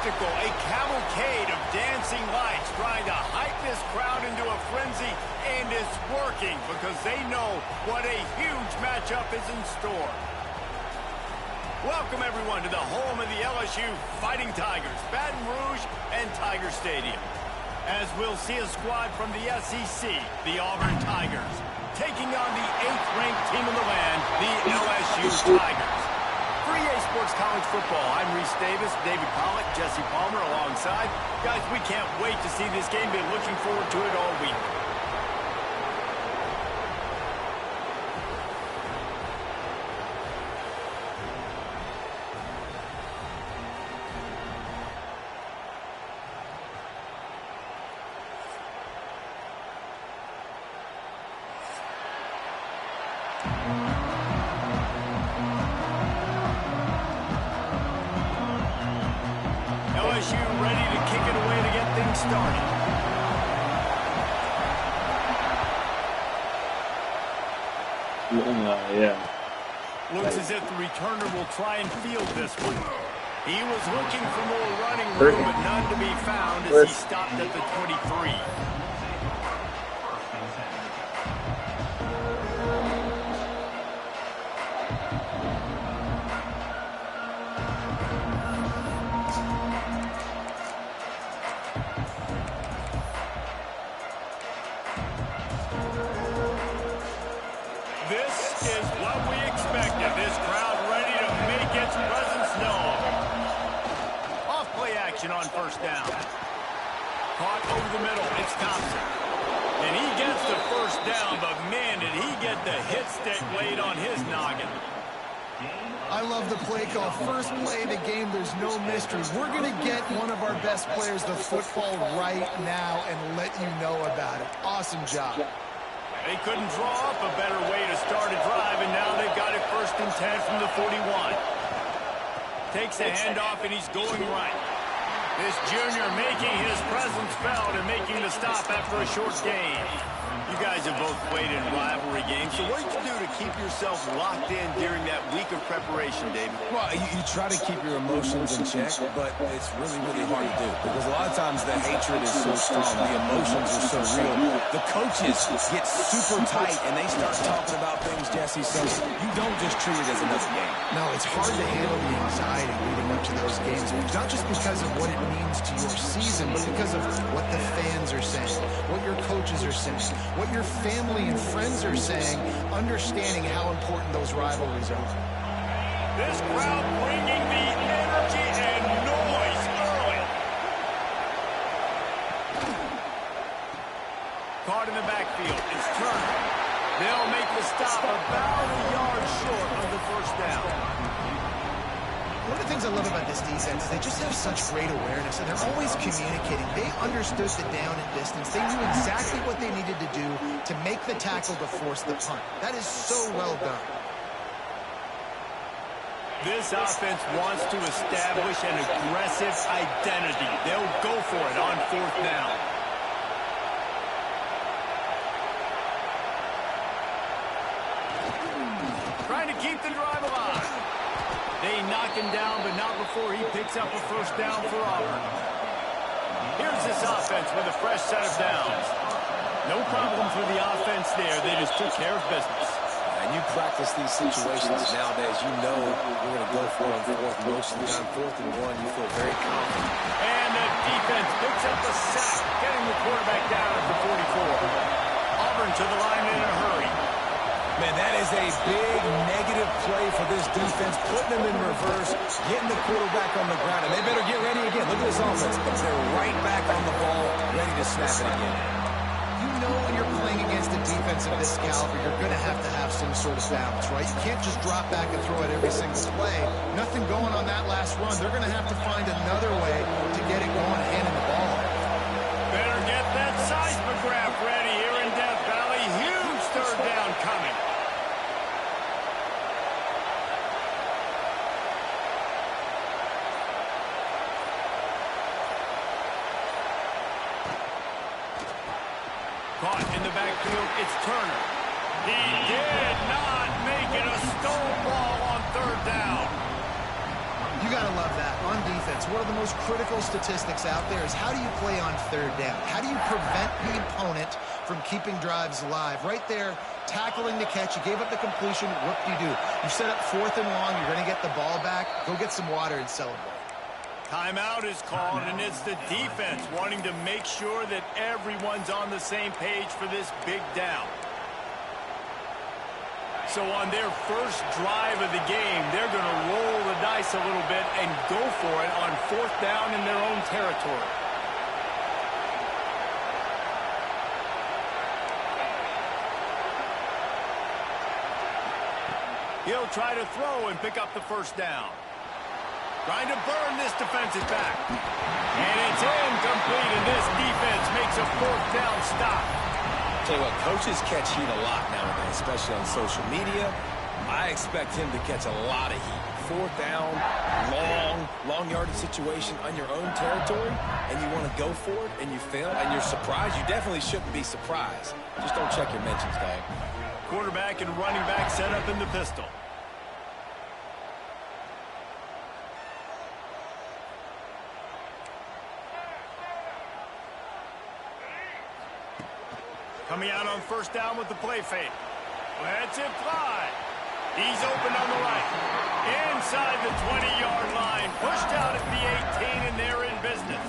spectacle, a cavalcade of dancing lights trying to hype this crowd into a frenzy, and it's working because they know what a huge matchup is in store. Welcome, everyone, to the home of the LSU Fighting Tigers, Baton Rouge and Tiger Stadium. As we'll see a squad from the SEC, the Auburn Tigers, taking on the 8th-ranked team in the land, the LSU Tigers. For EA Sports College Football, I'm Reese Davis, David Pollack, Jesse Palmer alongside. Guys, we can't wait to see this game. Been looking forward to it all week. LSU ready to kick it away to get things started. Yeah. Looks as if the returner will try and field this one. He was looking for more running room, but none to be found as he stopped at the 23. This is what we expected. This crowd ready to make its presence known. Off play action on first down. Caught over the middle. It's Thompson. And he gets the first down, but man, did he get the hit stick laid on his noggin. I love the play call. First play of the game, there's no mystery. We're going to get one of our best players the football right now and let you know about it. Awesome job. They couldn't draw up a better way to start a drive, and now they've got it 1st and 10 from the 41. Takes a handoff, and he's going right. This junior making his presence felt and making the stop after a short gain. You guys have both played in rivalry games, so what did you do to keep yourself locked in during that week of preparation, David? Well, you try to keep your emotions in check, but it's really, really hard to do because a lot of times the hatred is so strong, the emotions are so real. The coaches get super tight and they start talking about things, Jesse, so you don't just treat it as another game. No, it's hard to handle the anxiety leading up to those games, not just because of what it means to your season, but because of what the fans are saying, what your coaches are saying, what your family and friends are saying, understanding how important those rivalries are. This crowd bringing the energy and noise early. Caught in the backfield. It's Turner. They'll make the stop about a yard short of the first down. One of the things I love about this defense is they just have such great awareness, and they're always communicating. They understood the down and distance. They knew exactly what they needed to do to make the tackle to force the punt. That is so well done. This offense wants to establish an aggressive identity. They'll go for it on 4th down. Trying to keep the drive alive. They knock him down, but not before he picks up a first down for Auburn. Here's this offense with a fresh set of downs. No problem for the offense there. They just took care of business. And you practice these situations nowadays, you know you're going to go for it on 4th. Most of the time, 4th and 1, you feel very confident. And the defense picks up a sack, getting the quarterback down at the 44. Auburn to the line in a hurry. Man, that is a big negative play for this defense, putting them in reverse, getting the quarterback on the ground, and they better get ready again. Look at this offense. They're right back on the ball, ready to snap it again. You know when you're playing against a defense of this caliber, you're going to have some sort of balance, right? You can't just drop back and throw it every single play. Nothing going on that last run. They're going to have to find another way to get it going, handing the ball off. Better get that seismograph ready here in Death Valley. Huge 3rd down coming. Caught in the backfield, it's Turner. He did not make it. A stone ball on 3rd down. You got to love that. on defense, one of the most critical statistics out there is how do you play on third down? How do you prevent the opponent from keeping drives alive? Right there, tackling the catch. You gave up the completion. What do? You set up 4th and long. You're going to get the ball back. Go get some water and celebrate. Timeout is called, and it's the defense wanting to make sure that everyone's on the same page for this big down. So on their first drive of the game, they're going to roll the dice a little bit and go for it on 4th down in their own territory. He'll try to throw and pick up the first down. Trying to burn this defensive back. And it's incomplete, and this defense makes a 4th down stop. Tell you what, coaches catch heat a lot nowadays, especially on social media. I expect him to catch a lot of heat. 4th down, long yardage situation on your own territory, and you want to go for it, and you fail, and you're surprised. You definitely shouldn't be surprised. Just don't check your mentions, dog. Quarterback and running back set up in the pistol. Coming out on 1st down with the play fake. Lets it fly. He's open on the right. Inside the 20-yard line. Pushed out at the 18, and they're in business.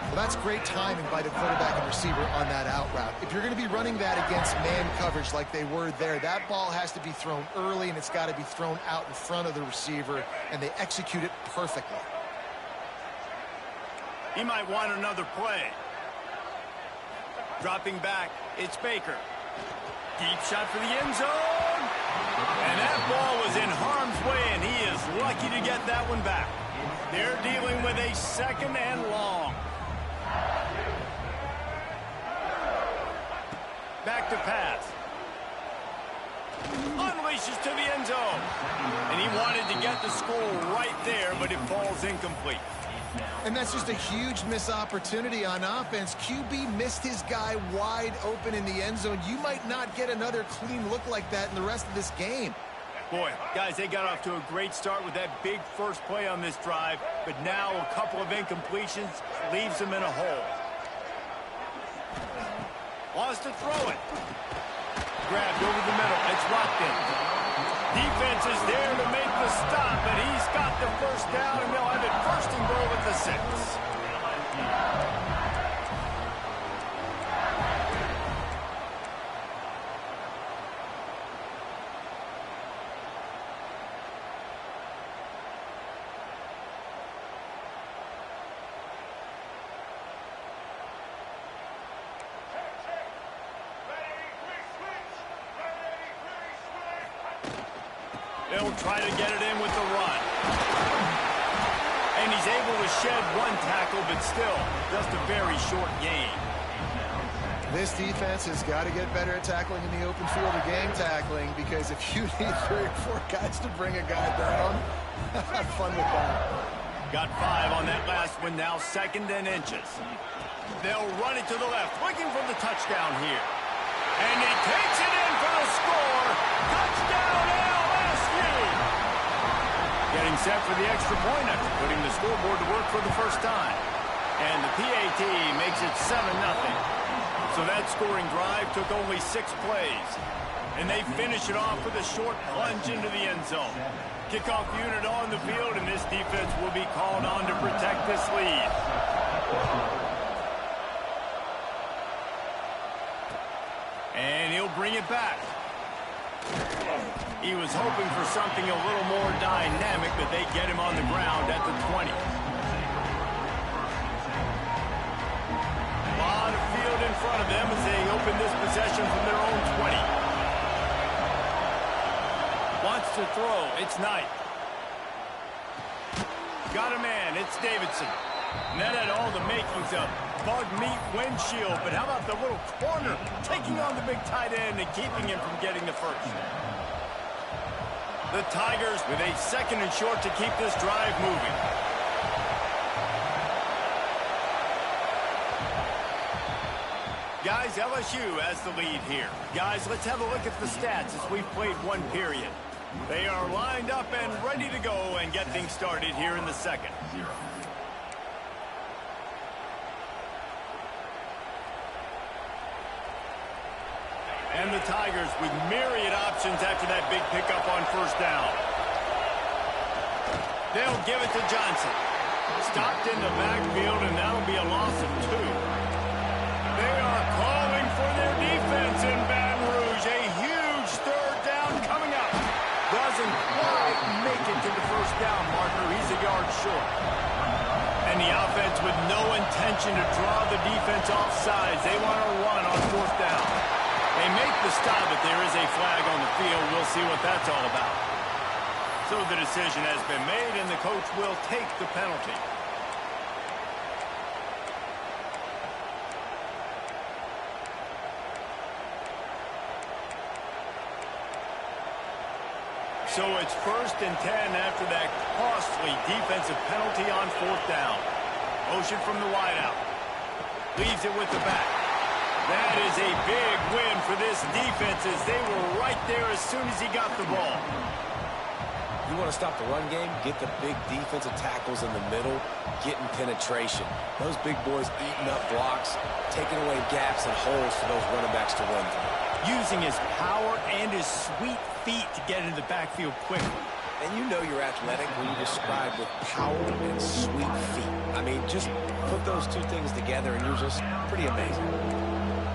Well, that's great timing by the quarterback and receiver on that out route. If you're going to be running that against man coverage like they were there, that ball has to be thrown early, and it's got to be thrown out in front of the receiver, and they execute it perfectly. He might want another play. Dropping back, it's Baker. Deep shot for the end zone. And that ball was in harm's way, and he is lucky to get that one back. They're dealing with a 2nd and long. Back to pass. Unleashes to the end zone. And he wanted to get the score right there, but it falls incomplete. And that's just a huge missed opportunity on offense. QB missed his guy wide open in the end zone. You might not get another clean look like that in the rest of this game. Boy, guys, they got off to a great start with that big first play on this drive, but now a couple of incompletions leaves them in a hole. Wants to throw it. Grabbed over the middle. It's locked in. Defense is there to make the stop, and he's got the first down, and they'll have it 1st and goal at the 6. They'll try to get it in with the run. And he's able to shed 1 tackle, but still, just a very short gain. This defense has got to get better at tackling in the open field or gang tackling, because if you need 3 or 4 guys to bring a guy down, have fun with that. Got 5 on that last one, now 2nd and inches. They'll run it to the left, looking for the touchdown here. And he takes it in for the score. Touchdown, LSU! Getting set for the extra point after putting the scoreboard to work for the first time. And the PAT makes it 7-0. So that scoring drive took only 6 plays. And they finish it off with a short plunge into the end zone. Kickoff unit on the field, and this defense will be called on to protect this lead. And he'll bring it back. He was hoping for something a little more dynamic, but they get him on the ground at the 20. A lot of field in front of them as they open this possession from their own 20. Wants to throw. It's Knight. Got a man. It's Davidson. And that had all the makings of bug meat windshield, but how about the little corner taking on the big tight end and keeping him from getting the first? The Tigers with a 2nd and short to keep this drive moving. Guys, LSU has the lead here. Guys, let's have a look at the stats as we've played 1 period. They are lined up and ready to go and get things started here in the second. And the Tigers with myriad options after that big pickup on first down. They'll give it to Johnson. Stopped in the backfield, and that'll be a loss of 2. They are calling for their defense in Baton Rouge. A huge third down coming up. Doesn't quite make it to the first down marker. He's a yard short. And the offense with no intention to draw the defense off sides. They want to run on fourth down. They make the stop, but there is a flag on the field. We'll see what that's all about. So the decision has been made, and the coach will take the penalty. So it's 1st and 10 after that costly defensive penalty on fourth down. Motion from the wideout. Leaves it with the back. That is a big win for this defense as they were right there as soon as he got the ball. You want to stop the run game, get the big defensive tackles in the middle, getting penetration. Those big boys eating up blocks, taking away gaps and holes for those running backs to run through. Using his power and his sweet feet to get into the backfield quickly. And you know you're athletic when you describe with power and sweet feet. I mean, just put those two things together and you're just pretty amazing.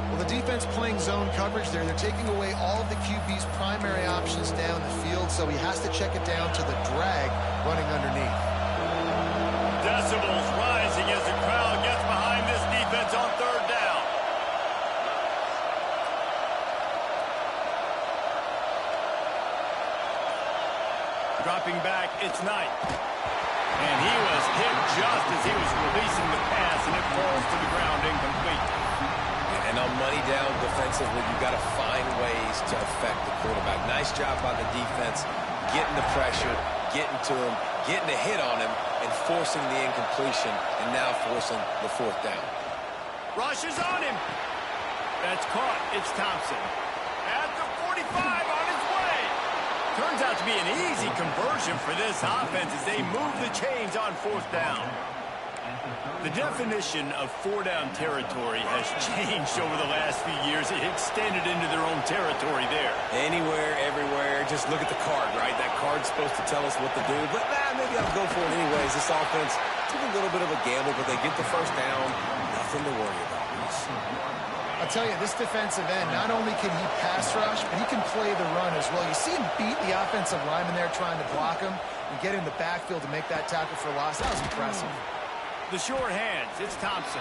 Well, the defense playing zone coverage there. They're taking away all of the QB's primary options down the field, so he has to check it down to the drag running underneath. Decibels rising as the crowd gets behind this defense on third down. Dropping back, it's Knight. And he was hit just as he was releasing the pass, and it falls to the ground incomplete. And on money down defensively, you've got to find ways to affect the quarterback. Nice job by the defense, getting the pressure, getting to him, getting a hit on him, and forcing the incompletion, and now forcing the fourth down. Rush is on him. That's caught. It's Thompson. At the 45 on his way. Turns out to be an easy conversion for this offense as they move the chains on fourth down. The definition of four-down territory has changed over the last few years. It extended into their own territory there. Anywhere, everywhere, just look at the card, right? That card's supposed to tell us what to do, but maybe I'll go for it anyways. This offense took a little bit of a gamble, but they get the first down. Nothing to worry about. I'll tell you, this defensive end, not only can he pass rush, but he can play the run as well. You see him beat the offensive lineman there trying to block him and get in the backfield to make that tackle for loss. That was impressive. The short hands, it's Thompson.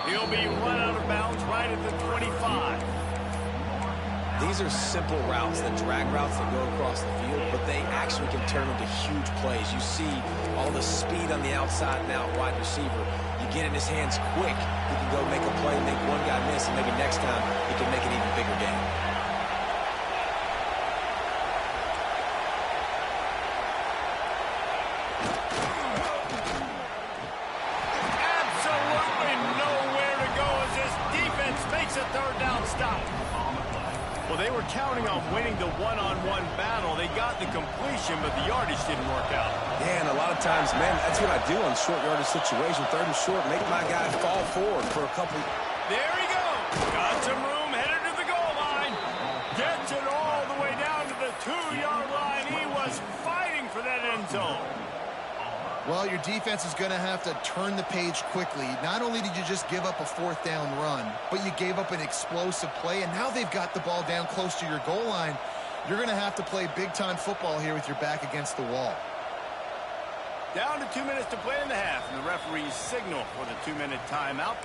He'll be run out of bounds right at the 25. These are simple routes, the drag routes that go across the field, but they actually can turn into huge plays. You see all the speed on the outside now, wide receiver. You get in his hands quick, he can go make a play, make one guy miss, and maybe next time he can make an even bigger game. Well, they were counting on winning the one-on-one battle. They got the completion, but the yardage didn't work out. Yeah, and a lot of times, man, that's what I do on short yardage situation. Third and short, make my guy fall forward for a couple. There he goes. Got some room, headed to the goal line. Gets it all the way down to the 2-yard line. He was fighting for that end zone. Well, your defense is going to have to turn the page quickly. Not only did you just give up a fourth down run, but you gave up an explosive play, and now they've got the ball down close to your goal line. You're going to have to play big-time football here with your back against the wall. Down to 2 minutes to play in the half, and the referees signal for the 2-minute timeout.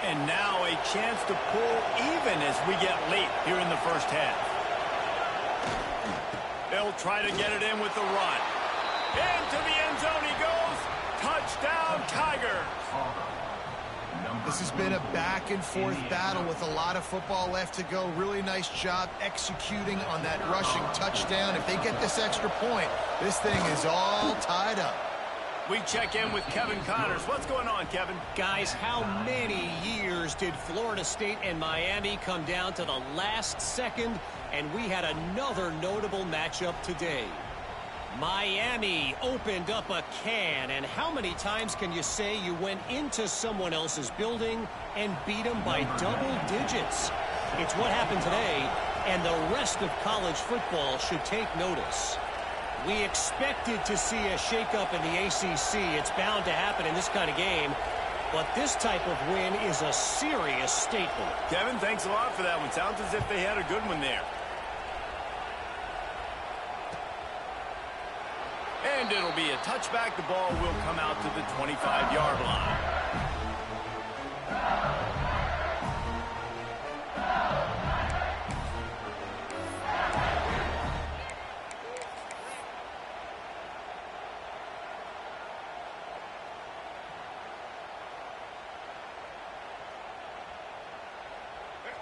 And now a chance to pull even as we get late here in the first half. They'll try to get it in with the run. Into the end zone he goes. Touchdown, Tigers. This has been a back-and-forth battle with a lot of football left to go. Really nice job executing on that rushing touchdown. If they get this extra point, this thing is all tied up. We check in with Kevin Connors. What's going on, Kevin? Guys, how many years did Florida State and Miami come down to the last second, and we had another notable matchup today? Miami opened up a can, and how many times can you say you went into someone else's building and beat them by double digits? It's what happened today, and the rest of college football should take notice. We expected to see a shakeup in the ACC. It's bound to happen in this kind of game. But this type of win is a serious statement. Kevin, thanks a lot for that one. Sounds as if they had a good one there. And it'll be a touchback. The ball will come out to the 25-yard line.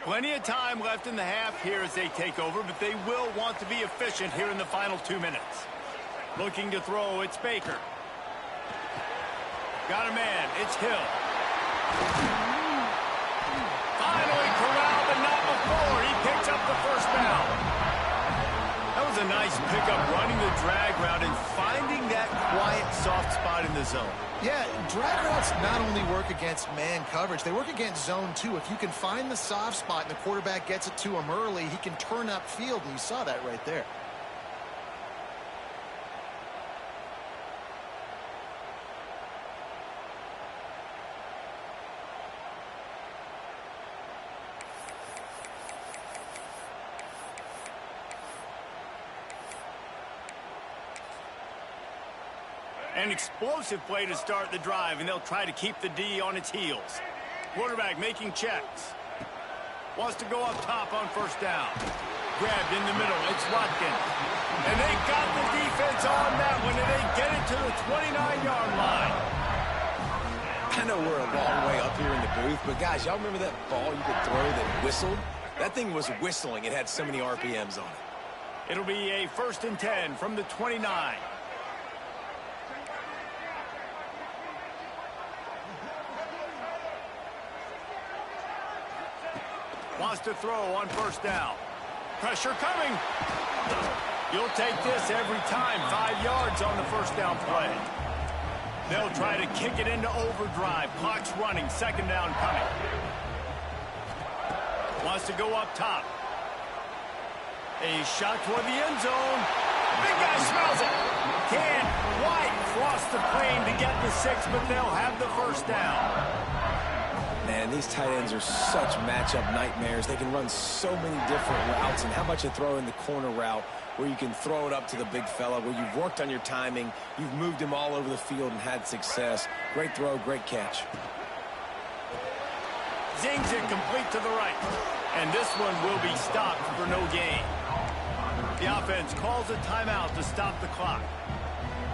Plenty of time left in the half here as they take over, but they will want to be efficient here in the final 2 minutes. Looking to throw, it's Baker. Got a man, it's Hill. Finally corralled, but not before. He picks up the first down. That was a nice pickup, running the drag route and finding that quiet, soft spot in the zone. Yeah, drag routes not only work against man coverage, they work against zone too. If you can find the soft spot and the quarterback gets it to him early, he can turn upfield, and you saw that right there. An explosive play to start the drive, and they'll try to keep the D on its heels. Quarterback making checks. Wants to go up top on first down. Grabbed in the middle. It's Watkins. And they got the defense on that one, and they get it to the 29-yard line. I know we're a long way up here in the booth, but guys, y'all remember that ball you could throw that whistled? That thing was whistling. It had so many RPMs on it. It'll be a 1st and 10 from the 29. Wants to throw on first down. Pressure coming. You'll take this every time. 5 yards on the first down play. They'll try to kick it into overdrive. Clock's running. 2nd down coming. Wants to go up top. A shot toward the end zone. Big guy smells it. Can't quite cross the plane to get the 6, but they'll have the first down. Man, these tight ends are such matchup nightmares. They can run so many different routes, and how about you throw in the corner route where you can throw it up to the big fella, where you've worked on your timing, you've moved him all over the field and had success. Great throw, great catch. Zings it complete to the right. And this one will be stopped for no gain. The offense calls a timeout to stop the clock.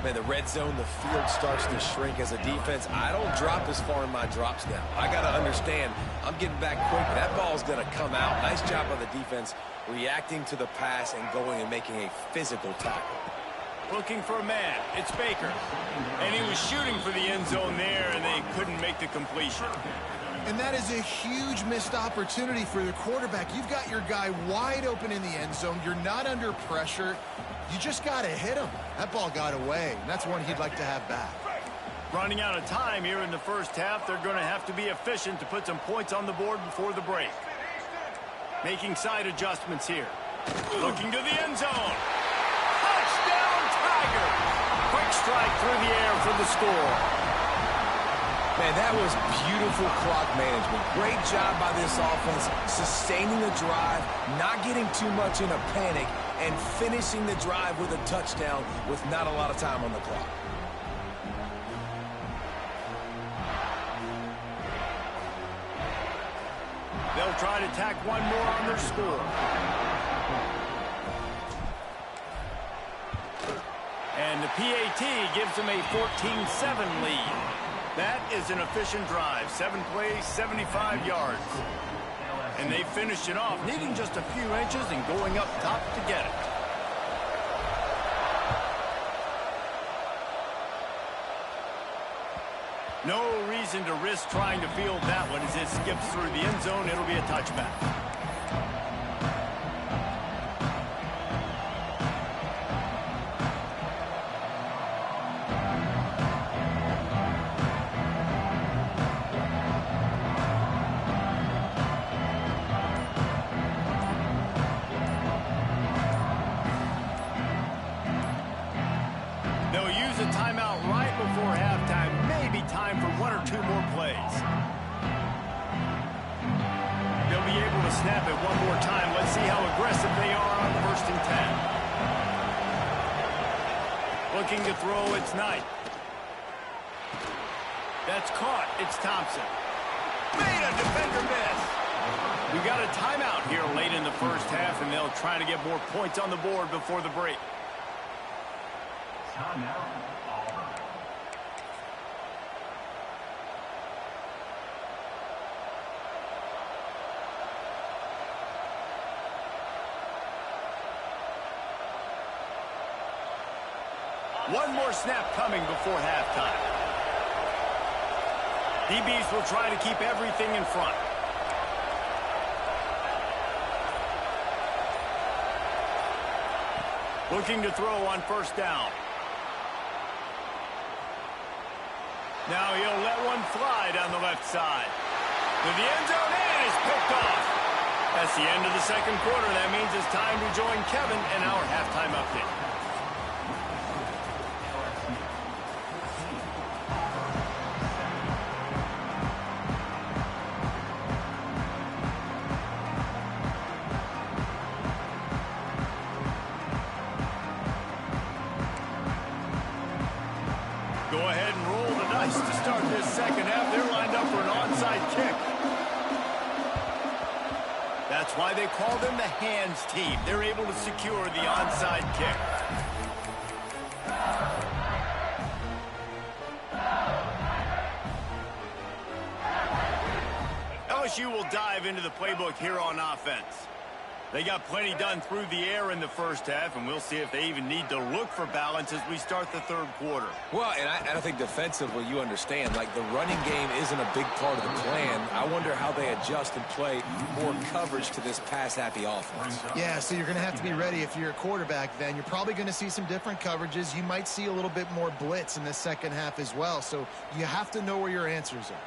Man, the red zone, the field starts to shrink as a defense. I don't drop as far in my drops now. I got to understand, I'm getting back quick. That ball's going to come out. Nice job by the defense reacting to the pass and going and making a physical tackle. Looking for a man. It's Baker. And he was shooting for the end zone there, and they couldn't make the completion. And that is a huge missed opportunity for the quarterback. You've got your guy wide open in the end zone. You're not under pressure. You just got to hit him. That ball got away, and that's one he'd like to have back. Running out of time here in the first half. They're going to have to be efficient to put some points on the board before the break. Making side adjustments here. Looking to the end zone. Touchdown, Tiger! Quick strike through the air for the score. Man, that was beautiful clock management. Great job by this offense, sustaining the drive, not getting too much in a panic, and finishing the drive with a touchdown with not a lot of time on the clock. They'll try to tack one more on their score. And the PAT gives them a 14-7 lead. That is an efficient drive. 7 plays, 75 yards. And they finished it off, needing just a few inches and going up top to get it. No reason to risk trying to field that one as it skips through the end zone. It'll be a touchback. They'll use a timeout right before halftime. Maybe time for 1 or 2 more plays. They'll be able to snap it one more time. Let's see how aggressive they are on 1st and 10. Looking to throw, it's Knight. That's caught. It's Thompson. Made a defender miss. We got a timeout here late in the first half, and they'll try to get more points on the board before the break. One more snap coming before halftime. DBs will try to keep everything in front. Looking to throw on 1st down. Now he'll let one fly down the left side. To the end zone, and it's picked off. That's the end of the second quarter. That means it's time to join Kevin in our halftime update. Go ahead and roll the dice to start this second half. They're lined up for an onside kick. That's why they call them the hands team. They're able to secure the onside kick. LSU will dive into the playbook here on offense. They got plenty done through the air in the first half, and we'll see if they even need to look for balance as we start the third quarter. Well, and I think defensively, you understand, like the running game isn't a big part of the plan. I wonder how they adjust and play more coverage to this pass-happy offense. Yeah, so you're going to have to be ready if you're a quarterback then. You're probably going to see some different coverages. You might see a little bit more blitz in the second half as well, so you have to know where your answers are.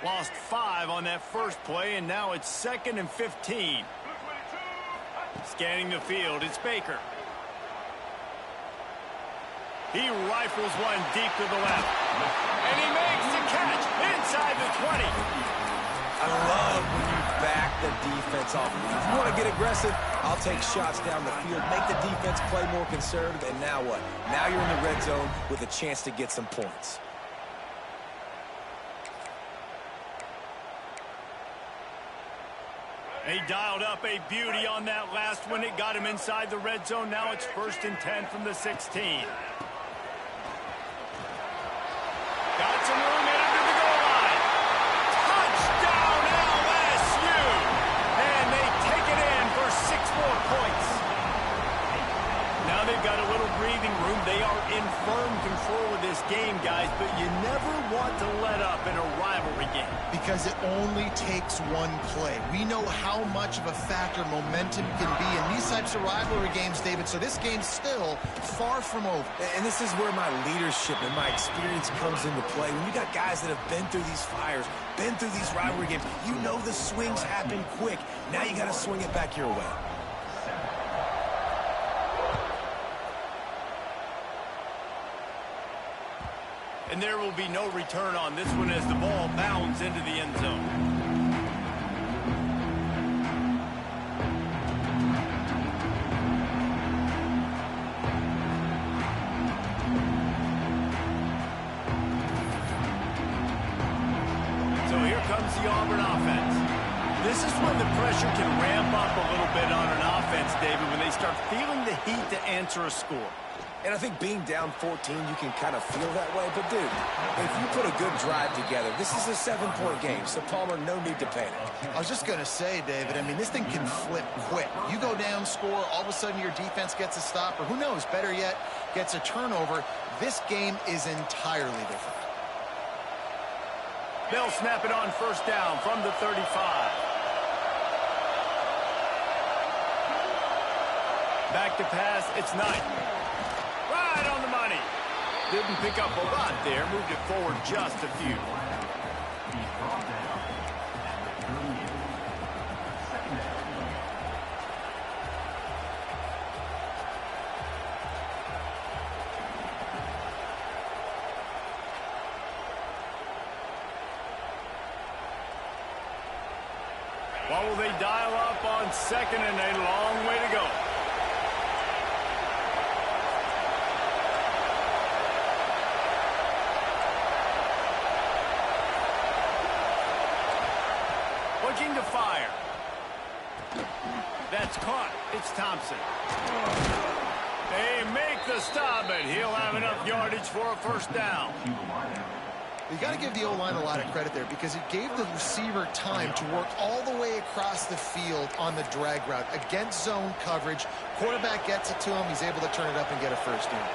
Lost 5 on that first play, and now it's 2nd and 15. Scanning the field, it's Baker. He rifles one deep to the left. And he makes the catch inside the 20. I love when you back the defense off. If you want to get aggressive, I'll take shots down the field, make the defense play more conservative, and now what? Now you're in the red zone with a chance to get some points. They dialed up a beauty on that last one. It got him inside the red zone. Now it's 1st and 10 from the 16. Got some room in under the goal line. Touchdown LSU! And they take it in for 6 more points. Now they've got a little breathing room. They are in firm control of this game, guys, but you never want to let up in a rivalry game. Because it only takes one play. We know how much of a factor momentum can be in these types of rivalry games, David, so this game's still far from over. And this is where my leadership and my experience comes into play. When you got guys that have been through these fires, been through these rivalry games, you know the swings happen quick. Now you got to swing it back your way. And there will be no return on this one as the ball bounds into the end zone. So here comes the Auburn offense. This is when the pressure can ramp up a little bit on an offense, David, when they start feeling the heat to answer a score. And I think being down 14, you can kind of feel that way. But, dude, if you put a good drive together, this is a 7-point game. So, Palmer, no need to panic. I was just going to say, David, I mean, this thing can flip quick. You go down, score, all of a sudden your defense gets a stop, or who knows, better yet, gets a turnover. This game is entirely different. They'll snap it on first down from the 35. Back to pass, it's Knight. Right on the money. Didn't pick up a lot there, moved it forward just a few. What will they dial up on second and a long way to go? Looking to fire. That's caught. It's Thompson. They make the stop, and he'll have enough yardage for a first down. You got to give the O-line a lot of credit there because it gave the receiver time to work all the way across the field on the drag route against zone coverage. Quarterback gets it to him. He's able to turn it up and get a first down.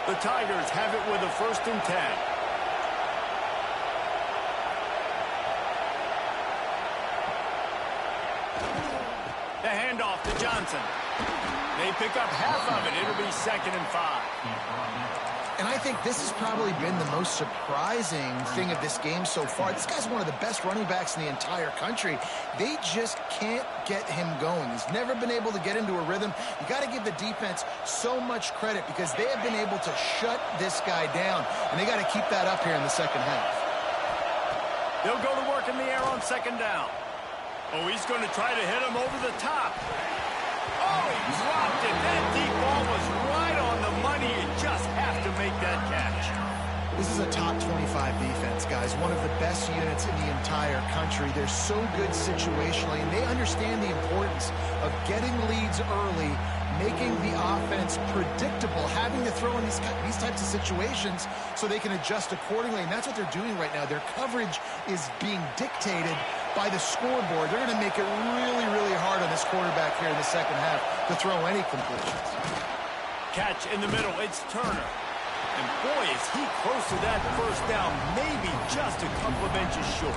The Tigers have it with a 1st and 10. The handoff to Johnson. They pick up half of it. It'll be 2nd and 5. And I think this has probably been the most surprising thing of this game so far. This guy's one of the best running backs in the entire country. They just can't get him going. He's never been able to get into a rhythm. You got to give the defense so much credit because they have been able to shut this guy down, and they got to keep that up here in the second half. They'll go to work in the air on 2nd down. Oh, he's going to try to hit him over the top. Oh, he dropped it. That deep ball was right on the money. You just have to make that catch. This is a top 25 defense, guys. One of the best units in the entire country. They're so good situationally, and they understand the importance of getting leads early, making the offense predictable, having to throw in these types of situations so they can adjust accordingly. And that's what they're doing right now. Their coverage is being dictated by the scoreboard. They're going to make it really, really hard on this quarterback here in the second half to throw any completions. Catch in the middle. It's Turner. And boy, is he close to that first down, maybe just a couple of inches short.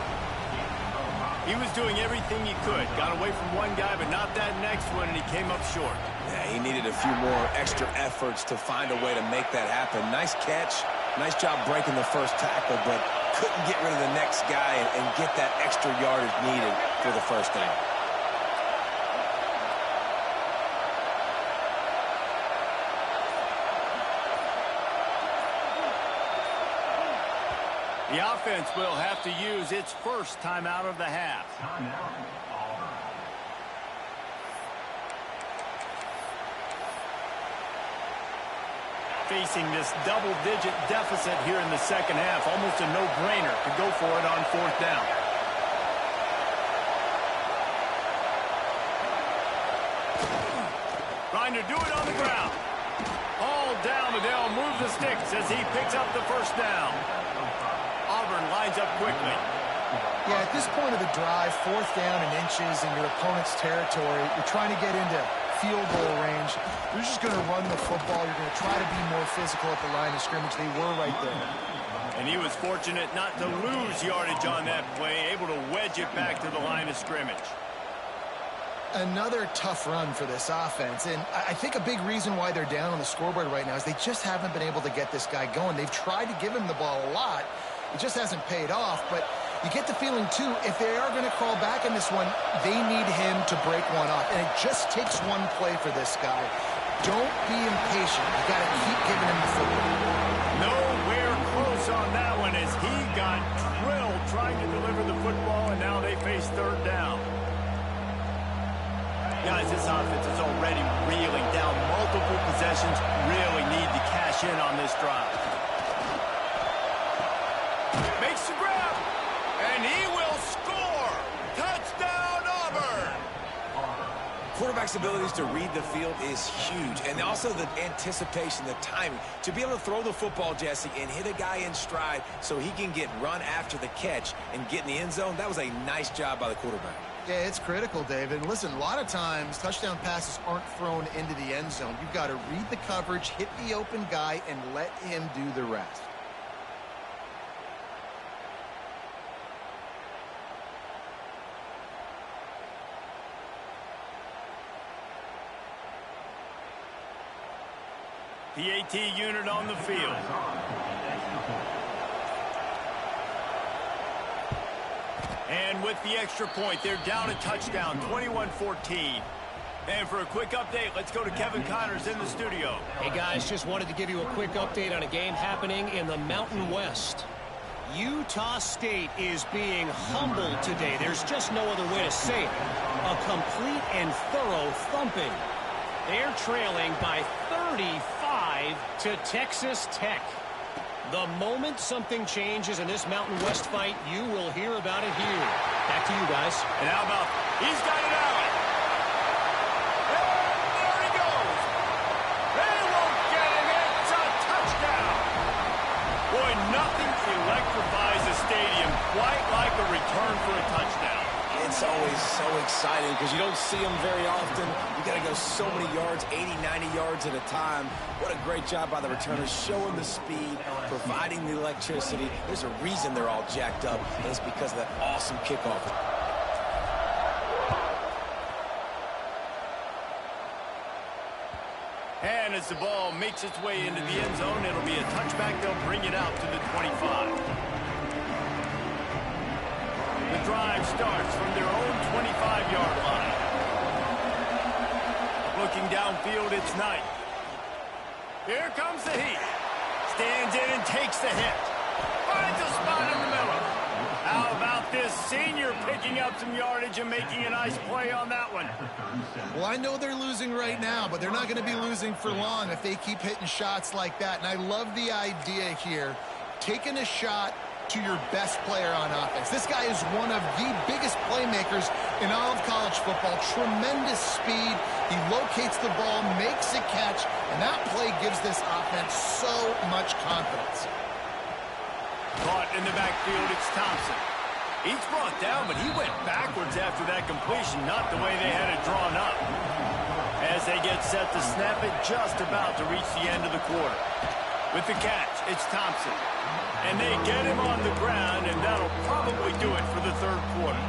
He was doing everything he could. Got away from one guy, but not that next one, and he came up short. Yeah, he needed a few more extra efforts to find a way to make that happen. Nice catch. Nice job breaking the first tackle, but couldn't get rid of the next guy and get that extra yardage needed for the first down. The offense will have to use its first timeout of the half. Facing this double-digit deficit here in the second half, almost a no-brainer to go for it on 4th down. Trying to do it on the ground. All down, but they'll move the sticks as he picks up the first down. Auburn lines up quickly. Yeah, at this point of the drive, 4th down and inches in your opponent's territory, you're trying to get into field goal range. You're just going to run the football. You're going to try to be more physical at the line of scrimmage. They were right there. And he was fortunate not to lose yardage on that play, able to wedge it back to the line of scrimmage. Another tough run for this offense, and I think a big reason why they're down on the scoreboard right now is they just haven't been able to get this guy going. They've tried to give him the ball a lot. It just hasn't paid off, but you get the feeling, too, if they are going to crawl back in this one, they need him to break one off, and it just takes one play for this guy. Don't be impatient. You got to keep giving him the football. Nowhere close on that one as he got drilled trying to deliver the football, and now they face 3rd down. Guys, this offense is already reeling down multiple possessions. Really need to cash in on this drive. Makes the grab, and he will score. Touchdown, Auburn. Quarterback's abilities to read the field is huge, and also the anticipation, the timing. To be able to throw the football, Jesse, and hit a guy in stride so he can get run after the catch and get in the end zone, that was a nice job by the quarterback. Yeah, it's critical, David. And listen, a lot of times touchdown passes aren't thrown into the end zone. You've got to read the coverage, hit the open guy, and let him do the rest. The AT unit on the field. And with the extra point, they're down a touchdown, 21-14. And for a quick update, let's go to Kevin Connors in the studio. Hey, guys, just wanted to give you a quick update on a game happening in the Mountain West. Utah State is being humbled today. There's just no other way to say it. A complete and thorough thumping. They're trailing by 35 to Texas Tech. The moment something changes in this Mountain West fight, you will hear about it here. Back to you guys. And how about, he's got it out. And there he goes. They won't get him. It's a touchdown. Boy, nothing electrifies a stadium quite like a return for a touchdown. It's always so exciting because you don't see them very often. You got to go so many yards, 80, 90 yards at a time. What a great job by the returners, showing the speed, providing the electricity. There's a reason they're all jacked up, and it's because of that awesome kickoff. And as the ball makes its way into the end zone, it'll be a touchback. They'll bring it out to the 25. The drive starts from their own 25-yard line. Looking downfield, it's Knight. Here comes the heat. Stands in and takes the hit. Finds a spot in the middle. How about this senior picking up some yardage and making a nice play on that one? Well, I know they're losing right now, but they're not going to be losing for long if they keep hitting shots like that. And I love the idea here, taking a shot to your best player on offense. This guy is one of the biggest playmakers in all of college football. Tremendous speed. He locates the ball, makes a catch, and that play gives this offense so much confidence. Caught in the backfield, it's Thompson. He's brought down, but he went backwards after that completion, not the way they had it drawn up. As they get set to snap it, just about to reach the end of the quarter. With the catch, it's Thompson. And they get him on the ground, and that'll probably do it for the third quarter.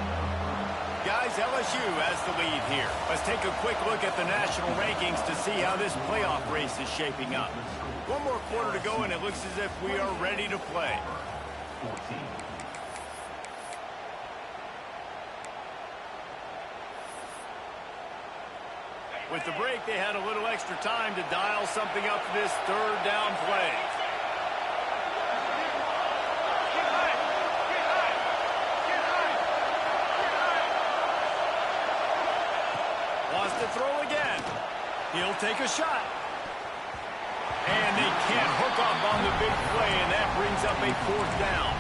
Guys, LSU has the lead here. Let's take a quick look at the national rankings to see how this playoff race is shaping up. One more quarter to go, and it looks as if we are ready to play. With the break, they had a little extra time to dial something up for this third down play. Wants to throw again. He'll take a shot. And they can't hook up on the big play, and that brings up a fourth down.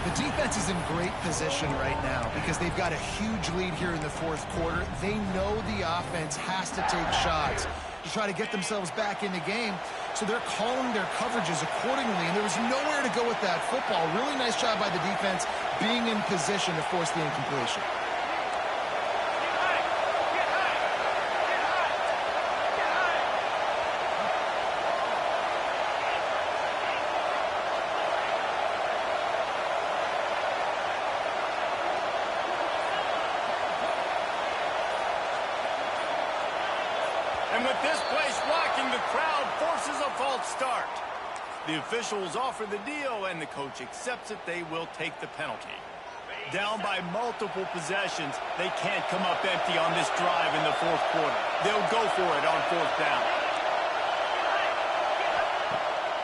The defense is in great position right now because they've got a huge lead here in the fourth quarter. They know the offense has to take shots to try to get themselves back in the game, so they're calling their coverages accordingly, and there was nowhere to go with that football. Really nice job by the defense being in position to force the incompletion. And with this place rocking, the crowd forces a false start. The officials offer the deal, and the coach accepts it. They will take the penalty. Down by multiple possessions, they can't come up empty on this drive in the fourth quarter. They'll go for it on fourth down.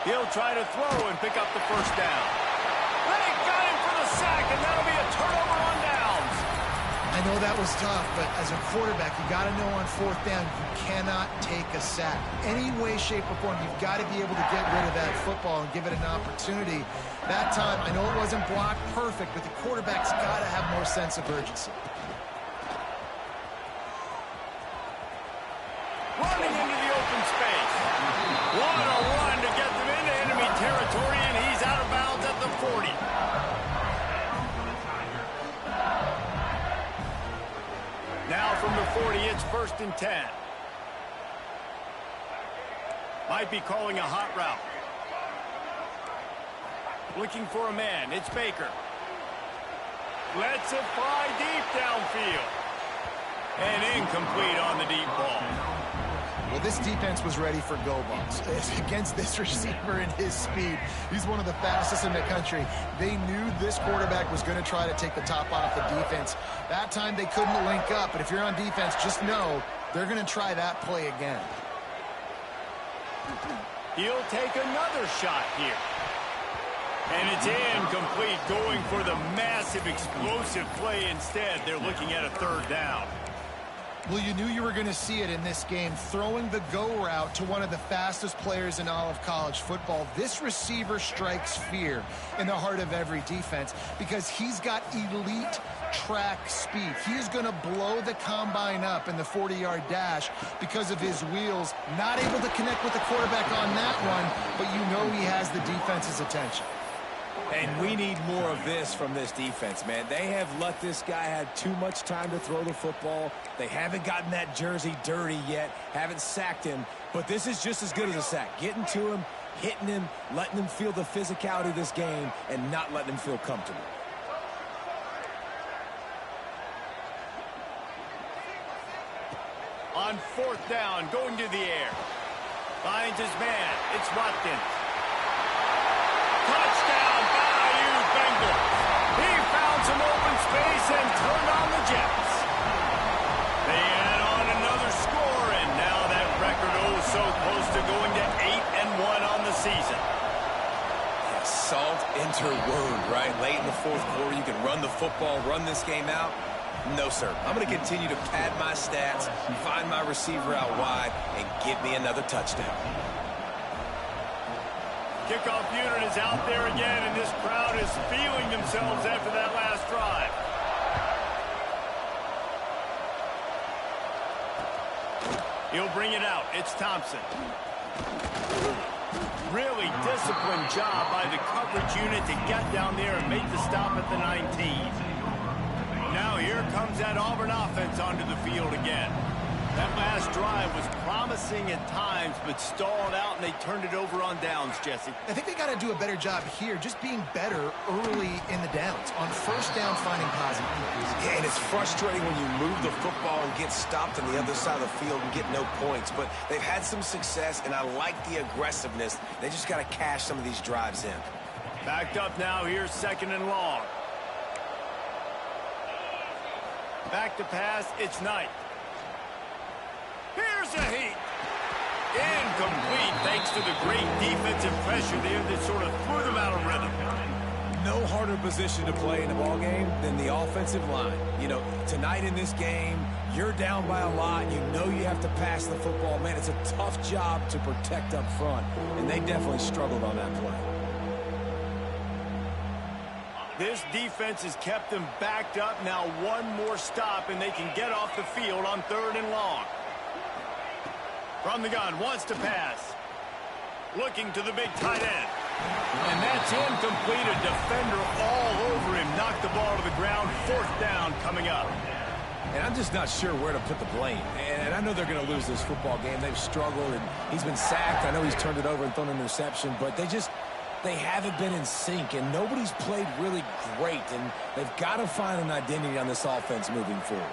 He'll try to throw and pick up the first down. They got him for the sack, and that'll be a turnover on downs. I know that was tough, but as a quarterback, you got to know on fourth down, you cannot take a sack. Any way, shape, or form, you've got to be able to get rid of that football and give it an opportunity. That time, I know it wasn't blocked perfect, but the quarterback's got to have more sense of urgency. 40, it's 1st and 10. Might be calling a hot route. Looking for a man. It's Baker. Lets it fly deep downfield. And incomplete on the deep ball. Well, this defense was ready for go balls. Against this receiver and his speed, he's one of the fastest in the country. They knew this quarterback was going to try to take the top off the defense. That time they couldn't link up, but if you're on defense, just know they're going to try that play again. He'll take another shot here. And it's incomplete, going for the massive explosive play instead. They're looking at a 3rd down. Well, you knew you were going to see it in this game, throwing the go route to one of the fastest players in all of college football. This receiver strikes fear in the heart of every defense because he's got elite track speed. He is going to blow the combine up in the 40-yard dash because of his wheels. Not able to connect with the quarterback on that one, but you know he has the defense's attention. And we need more of this from this defense, man. They have let this guy have too much time to throw the football. They haven't gotten that jersey dirty yet, haven't sacked him. But this is just as good as a sack. Getting to him, hitting him, letting him feel the physicality of this game, and not letting him feel comfortable. On 4th down, going to the air. Finds his man. It's Watkins. Touchdown, Bayou Bengals. He found some open space and turned on the Jets. They add on another score, and now that record so close to going to 8-1 on the season. Yeah, salt enter word, right? Late in the 4th quarter, you can run the football, run this game out. No, sir. I'm going to continue to pad my stats, find my receiver out wide, and get me another touchdown. Kickoff unit is out there again, and this crowd is feeling themselves after that last drive. He'll bring it out. It's Thompson. Really disciplined job by the coverage unit to get down there and make the stop at the 19. Now here comes that Auburn offense onto the field again. That last drive was promising at times, but stalled out, and they turned it over on downs, Jesse. I think they got to do a better job here, just being better early in the downs. On 1st down, finding positive plays. Yeah, and it's frustrating when you move the football and get stopped on the other side of the field and get no points. But they've had some success, and I like the aggressiveness. They just got to cash some of these drives in. Backed up now. Here's 2nd and long. Back to pass. It's Knight. Here's a heat. Incomplete thanks to the great defensive pressure there that sort of threw them out of rhythm. No harder position to play in the ball game than the offensive line. You know, tonight in this game, you're down by a lot. You know you have to pass the football. Man, it's a tough job to protect up front, and they definitely struggled on that play. This defense has kept them backed up. Now one more stop, and they can get off the field on 3rd and long. From the gun, wants to pass. Looking to the big tight end. And that's incomplete. A defender all over him. Knocked the ball to the ground. 4th down coming up. And I'm just not sure where to put the blame. And I know they're going to lose this football game. They've struggled, and he's been sacked. I know he's turned it over and thrown an interception, but they haven't been in sync, and nobody's played really great, and they've got to find an identity on this offense moving forward.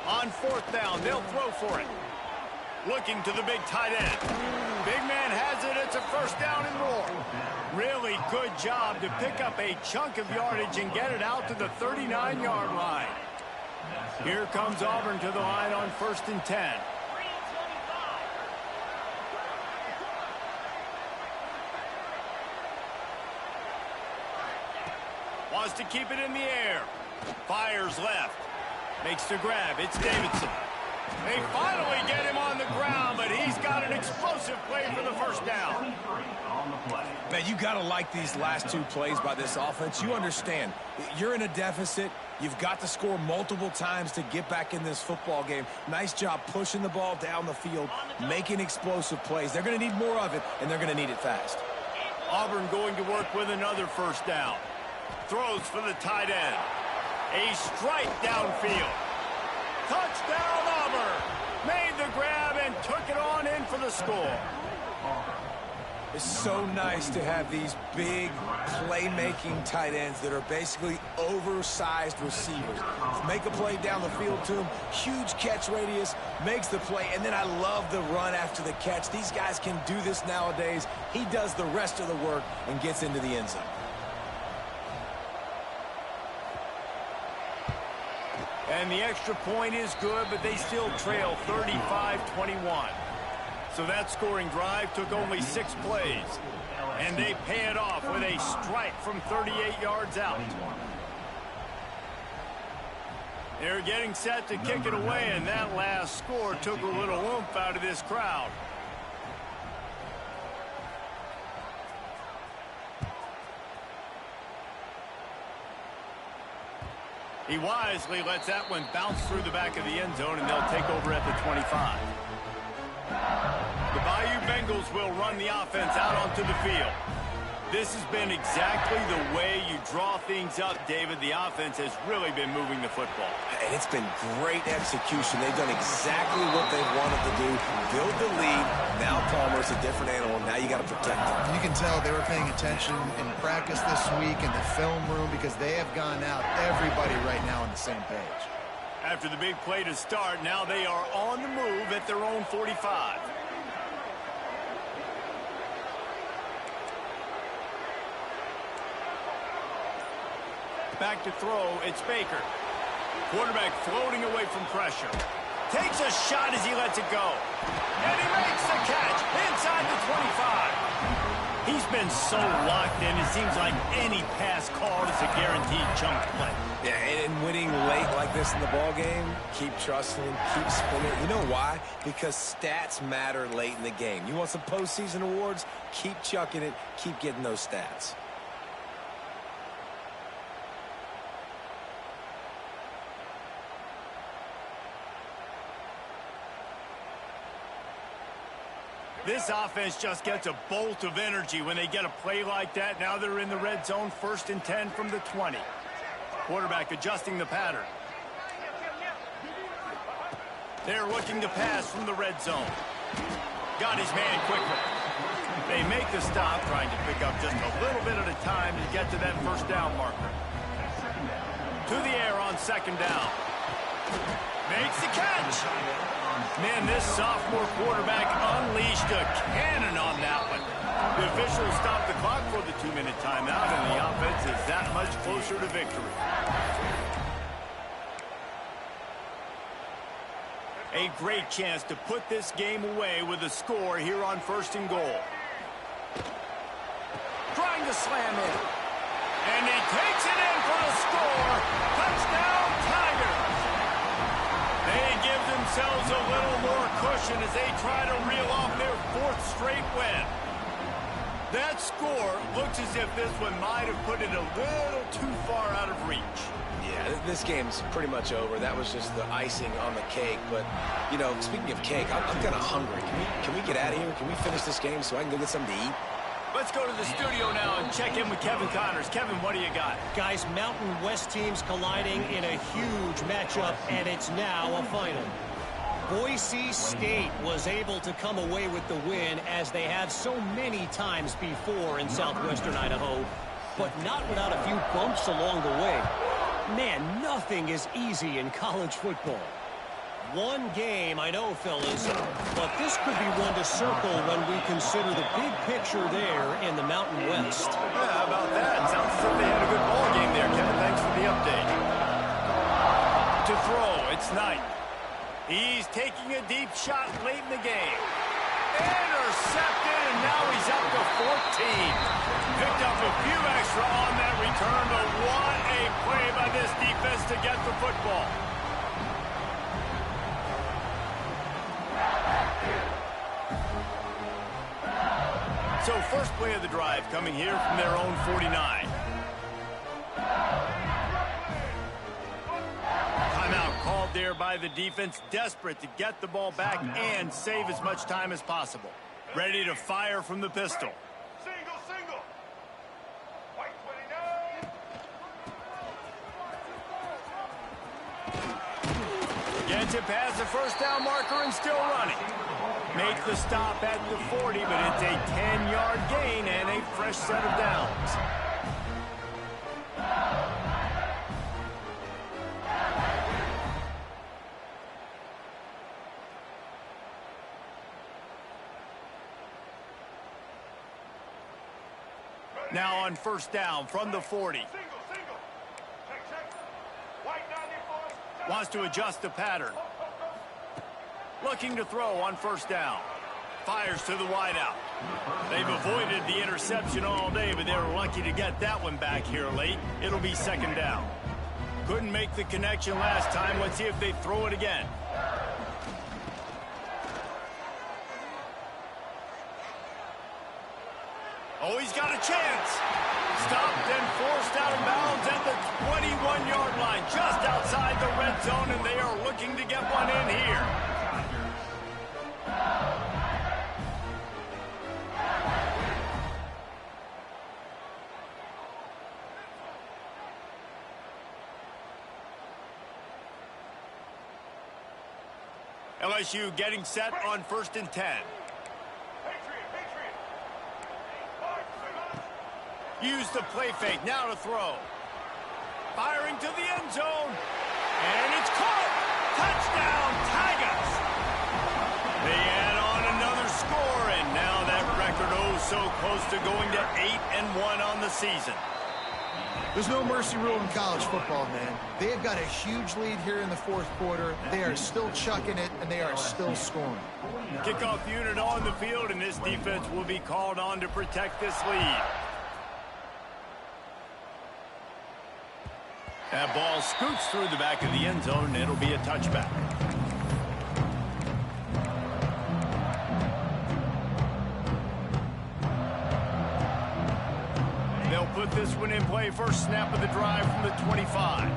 On 4th down, they'll throw for it. Looking to the big tight end. Big man has it. It's a 1st down and more. Really good job to pick up a chunk of yardage and get it out to the 39-yard line. Here comes Auburn to the line on 1st and 10. Wants to keep it in the air. Fires left. Makes the grab. It's Davidson. They finally get him on the ground, but he's got an explosive play for the 1st down. On the play. Man, you got to like these last two plays by this offense. You understand, you're in a deficit. You've got to score multiple times to get back in this football game. Nice job pushing the ball down the field, making explosive plays. They're going to need more of it, and they're going to need it fast. Auburn going to work with another first down. Throws for the tight end. A strike downfield. Touchdown, Auburn. Made the grab and took it on in for the score. It's so nice to have these big playmaking tight ends that are basically oversized receivers. Make a play down the field to him, huge catch radius, makes the play, and then I love the run after the catch. These guys can do this nowadays. He does the rest of the work and gets into the end zone. And the extra point is good, but they still trail 35-21. So that scoring drive took only 6 plays. And they pay it off with a strike from 38 yards out. They're getting set to kick it away, and that last score took a little oomph out of this crowd. He wisely lets that one bounce through the back of the end zone, and they'll take over at the 25. The Bayou Bengals will run the offense out onto the field. This has been exactly the way you draw things up, David. The offense has really been moving the football. And it's been great execution. They've done exactly what they've wanted to do. Build the lead. Now Palmer's a different animal. Now you got to protect him. You can tell they were paying attention in practice this week in the film room because they have gone out, everybody right now on the same page. After the big play to start, now they are on the move at their own 45. Back to throw, it's Baker. Quarterback floating away from pressure. Takes a shot as he lets it go. And he makes the catch inside the 25. He's been so locked in, it seems like any pass called is a guaranteed chunk play. Yeah, and winning late like this in the ball game, keep trusting him, keep spinning. You know why? Because stats matter late in the game. You want some postseason awards? Keep chucking it, keep getting those stats. This offense just gets a bolt of energy when they get a play like that. Now they're in the red zone, 1st and 10 from the 20. Quarterback adjusting the pattern. They're looking to pass from the red zone. Got his man quickly. They make the stop, trying to pick up just a little bit at a time to get to that first down marker. To the air on 2nd down. Makes the catch. Man, this sophomore quarterback unleashed a cannon on that one. The officials stopped the clock for the 2-minute timeout, and the offense is that much closer to victory. A great chance to put this game away with a score here on 1st and goal. Trying to slam in. And he takes it in for the score. Touchdown, Tigers. They give themselves a little more cushion as they try to reel off their 4th straight win. That score looks as if this one might have put it a little too far out of reach. Yeah, this game's pretty much over. That was just the icing on the cake. But, you know, speaking of cake, I'm kind of hungry. Can we get out of here? Can we finish this game so I can go get something to eat? Let's go to the studio now and check in with Kevin Connors. Kevin, what do you got? Guys, Mountain West teams colliding in a huge matchup, and it's now a final. Boise State was able to come away with the win, as they have so many times before in southwestern Idaho, but not without a few bumps along the way. Man, nothing is easy in college football. One game, I know, fellas, but this could be one to circle when we consider the big picture there in the Mountain West. Yeah, how about that? Sounds as if they had a good ball game there, Kevin. Thanks for the update. To throw, it's Knight. He's taking a deep shot late in the game. Intercepted, and now he's up to 14. Picked up a few extra on that return, but what a play by this defense to get the football. So first play of the drive coming here from their own 49. Timeout called there by the defense, desperate to get the ball back and save as much time as possible. Ready to fire from the pistol. Single. White 29. Gets it past the first down marker and still running. Make the stop at the 40, but it's a 10-yard gain and a fresh set of downs. Now on first down from the 40. Single. Check. White 94. Wants to adjust the pattern. Looking to throw on first down. Fires to the wideout. They've avoided the interception all day, but they were lucky to get that one back here late. It'll be second down. Couldn't make the connection last time. Let's see if they throw it again. Oh, he's got a chance. Stopped and forced out of bounds at the 21-yard line, just outside the red zone, and they are looking to get one in here. LSU getting set on 1st and 10. Use the play fake, now to throw. Firing to the end zone. And it's caught. Touchdown, Tigers. They add on another score, and now that record so close to going to 8-1 on the season. There's no mercy rule in college football, man. They have got a huge lead here in the fourth quarter. They are still chucking it, and they are still scoring. Kickoff unit on the field, and this defense will be called on to protect this lead. That ball scoots through the back of the end zone, and it'll be a touchback. They'll put this one in play. First snap of the drive from the 25.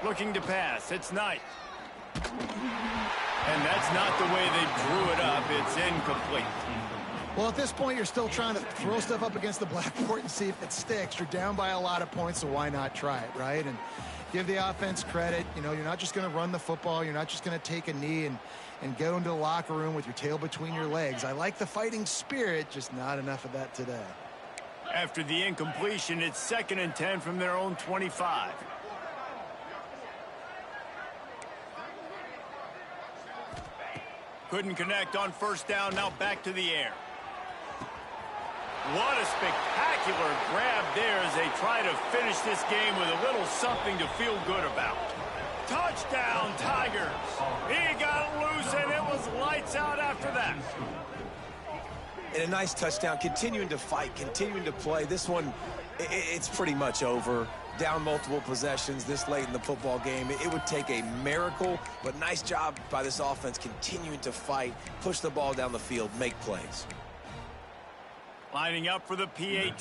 Looking to pass. It's Knight. And that's not the way they drew it up. It's incomplete. Well, at this point, you're still trying to throw stuff up against the blackboard and see if it sticks. You're down by a lot of points, so why not try it, right? And give the offense credit. You know, you're not just going to run the football. You're not just going to take a knee and go into the locker room with your tail between your legs. I like the fighting spirit, just not enough of that today. After the incompletion, it's 2nd and 10 from their own 25. Couldn't connect on first down, now back to the air. What a spectacular grab there as they try to finish this game with a little something to feel good about. Touchdown, Tigers. He got loose, and it was lights out after that. And a nice touchdown, continuing to fight, continuing to play. This one, it's pretty much over. Down multiple possessions this late in the football game. It would take a miracle, but nice job by this offense continuing to fight, push the ball down the field, make plays. Lining up for the PAT.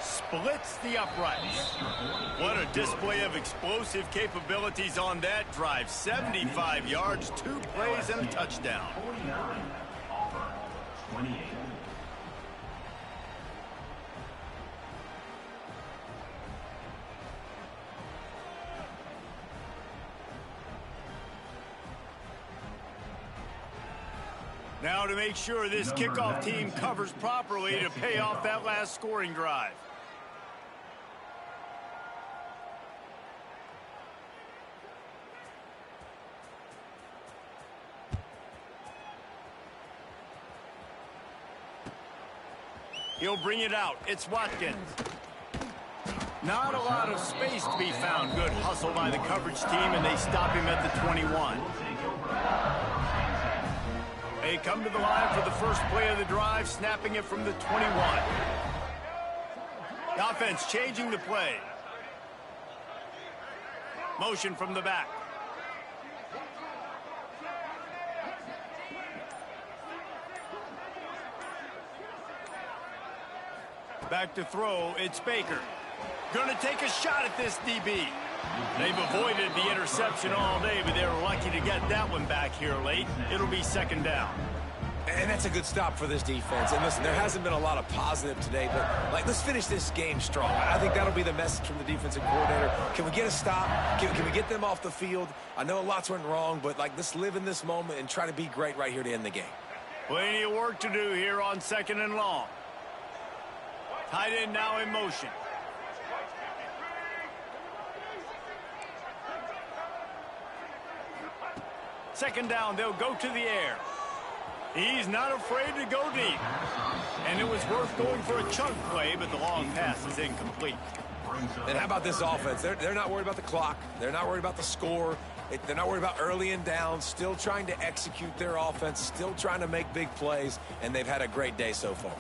Splits the uprights. What a display of explosive capabilities on that drive. 75 yards, 2 plays, and a touchdown. 28. Now to make sure this kickoff team covers properly to pay off that last scoring drive. He'll bring it out. It's Watkins. Not a lot of space to be found. Good hustle by the coverage team, and they stop him at the 21. They come to the line for the first play of the drive, snapping it from the 21. The offense changing the play. Motion from the back. Back to throw, it's Baker. Gonna take a shot at this DB. They've avoided the interception all day, but they were lucky to get that one back here late. It'll be second down. And that's a good stop for this defense. And listen, there hasn't been a lot of positive today, but let's finish this game strong. I think that'll be the message from the defensive coordinator. Can we get a stop? Can we get them off the field? I know lots went wrong, but let's live in this moment and try to be great right here to end the game. Plenty of work to do here on 2nd and long. Tight end now in motion. Second down, they'll go to the air. He's not afraid to go deep. And it was worth going for a chunk play, but the long pass is incomplete. And how about this offense? They're not worried about the clock. They're not worried about the score. They're not worried about early and down. Still trying to execute their offense. Still trying to make big plays. And they've had a great day so far.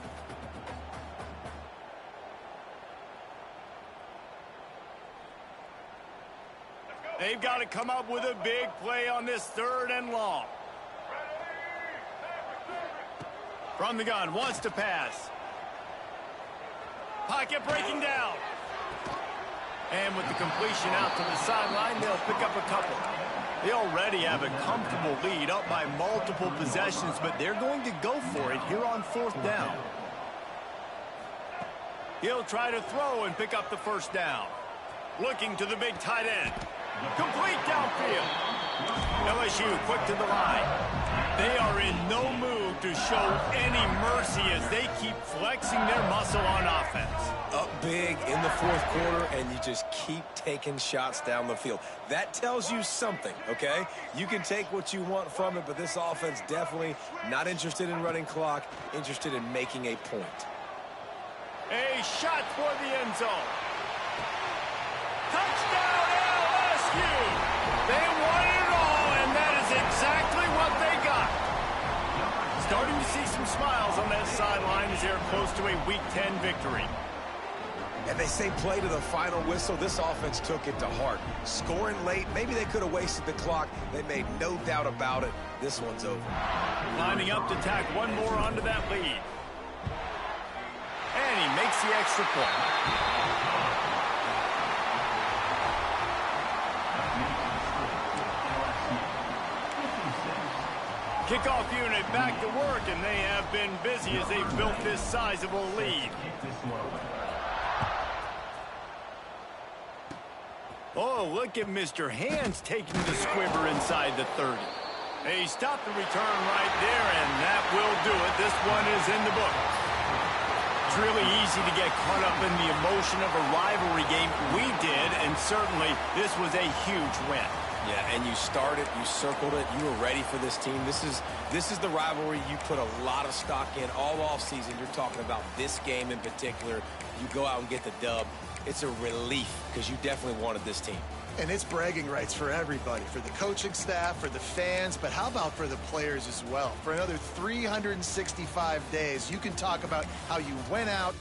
They've got to come up with a big play on this 3rd and long. From the gun, wants to pass. Pocket breaking down. And with the completion out to the sideline, they'll pick up a couple. They already have a comfortable lead, up by multiple possessions, but they're going to go for it here on 4th down. He'll try to throw and pick up the 1st down. Looking to the big tight end. Complete downfield. LSU quick to the line. They are in no mood to show any mercy as they keep flexing their muscle on offense. Up big in the 4th quarter, and you just keep taking shots down the field. That tells you something, okay? You can take what you want from it, but this offense definitely not interested in running clock, interested in making a point. A shot for the end zone. Touchdown, LSU! They won it all, and that is exactly what they got. Starting to see some smiles on that sideline as they're close to a Week 10 victory. And they say play to the final whistle. This offense took it to heart. Scoring late, maybe they could have wasted the clock. They made no doubt about it. This one's over. Lining up to tack one more onto that lead. And he makes the extra point. Kickoff unit back to work, and they have been busy as they've built this sizable lead. Oh, look at Mr. Hands taking the squibber inside the 30. They stopped the return right there, and that will do it. This one is in the book. It's really easy to get caught up in the emotion of a rivalry game. We did, and certainly this was a huge win. Yeah, and you started, you circled it, you were ready for this team. This is the rivalry you put a lot of stock in all offseason. You're talking about this game in particular. You go out and get the dub. It's a relief because you definitely wanted this team. And it's bragging rights for everybody, for the coaching staff, for the fans, but how about for the players as well? For another 365 days, you can talk about how you went out,